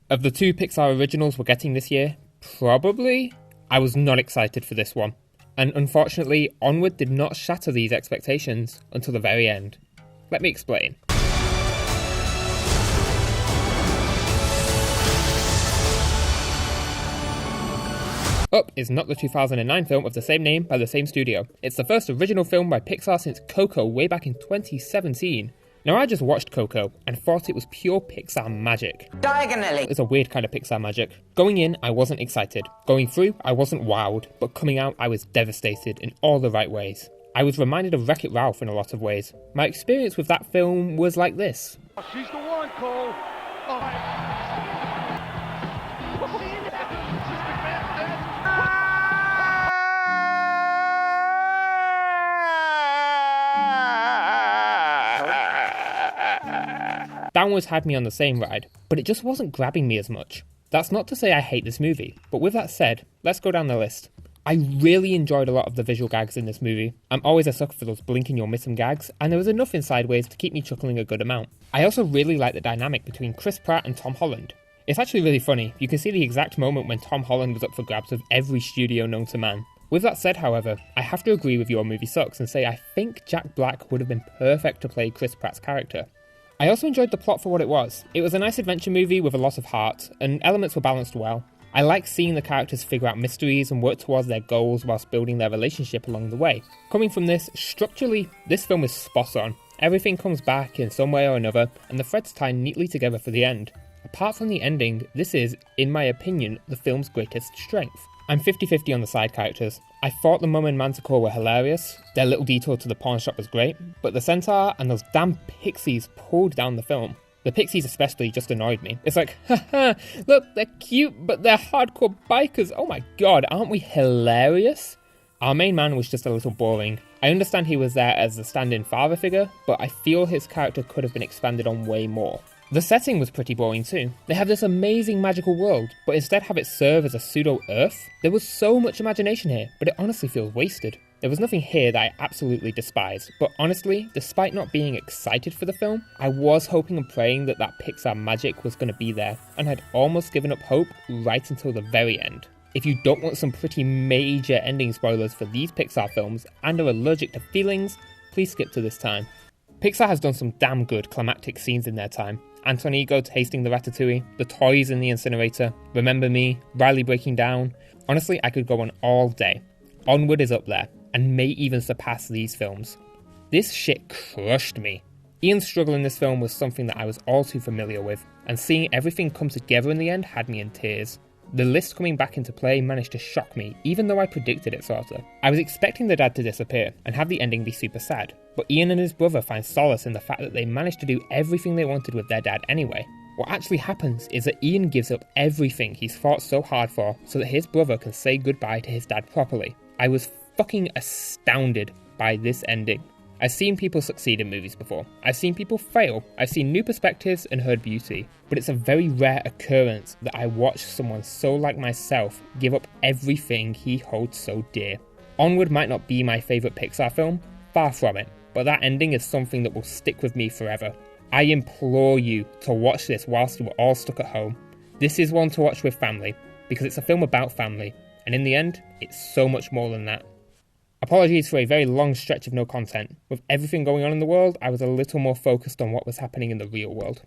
Of the two Pixar originals we're getting this year, probably, I was not excited for this one. And unfortunately, Onward did not shatter these expectations until the very end. Let me explain. Up is not the 2009 film of the same name by the same studio. It's the first original film by Pixar since Coco way back in 2017. Now I just watched Coco and thought it was pure Pixar magic. Diagonally! It's a weird kind of Pixar magic. Going in, I wasn't excited. Going through, I wasn't wowed. But coming out, I was devastated in all the right ways. I was reminded of Wreck-It Ralph in a lot of ways. My experience with that film was like this. She's the one, Cole! Downwards had me on the same ride, but it just wasn't grabbing me as much. That's not to say I hate this movie, but with that said, let's go down the list. I really enjoyed a lot of the visual gags in this movie. I'm always a sucker for those blink and you'll miss 'em gags, and there was enough in Sideways to keep me chuckling a good amount. I also really like the dynamic between Chris Pratt and Tom Holland. It's actually really funny. You can see the exact moment when Tom Holland was up for grabs with every studio known to man. With that said, however, I have to agree with Your Movie Sucks and say I think Jack Black would have been perfect to play Chris Pratt's character. I also enjoyed the plot for what it was. It was a nice adventure movie with a lot of heart, and elements were balanced well. I like seeing the characters figure out mysteries and work towards their goals whilst building their relationship along the way. Coming from this, structurally, this film is spot on. Everything comes back in some way or another, and the threads tie neatly together for the end. Apart from the ending, this is, in my opinion, the film's greatest strength. I'm 50-50 on the side characters. I thought the mum and manticore were hilarious, their little detour to the pawn shop was great, but the centaur and those damn pixies pulled down the film. The pixies especially just annoyed me. It's like, haha, look, they're cute, but they're hardcore bikers. Oh my god, aren't we hilarious? Our main man was just a little boring. I understand he was there as a stand-in father figure, but I feel his character could have been expanded on way more. The setting was pretty boring too. They have this amazing magical world, but instead have it serve as a pseudo-Earth. There was so much imagination here, but it honestly feels wasted. There was nothing here that I absolutely despise, but honestly, despite not being excited for the film, I was hoping and praying that Pixar magic was going to be there, and had almost given up hope right until the very end. If you don't want some pretty major ending spoilers for these Pixar films and are allergic to feelings, please skip to this time. Pixar has done some damn good climactic scenes in their time. Anton Ego tasting the ratatouille, the toys in the incinerator, Remember Me, Riley breaking down. Honestly, I could go on all day. Onward is up there, and may even surpass these films. This shit crushed me. Ian's struggle in this film was something that I was all too familiar with, and seeing everything come together in the end had me in tears. The list coming back into play managed to shock me, even though I predicted it sorta. I was expecting the dad to disappear, and have the ending be super sad, but Ian and his brother find solace in the fact that they managed to do everything they wanted with their dad anyway. What actually happens is that Ian gives up everything he's fought so hard for so that his brother can say goodbye to his dad properly. I was fucking astounded by this ending. I've seen people succeed in movies before. I've seen people fail. I've seen new perspectives and heard beauty. But it's a very rare occurrence that I watch someone so like myself give up everything he holds so dear. Onward might not be my favourite Pixar film, far from it, but that ending is something that will stick with me forever. I implore you to watch this whilst you are all stuck at home. This is one to watch with family, because it's a film about family, and in the end, it's so much more than that. Apologies for a very long stretch of no content. With everything going on in the world, I was a little more focused on what was happening in the real world.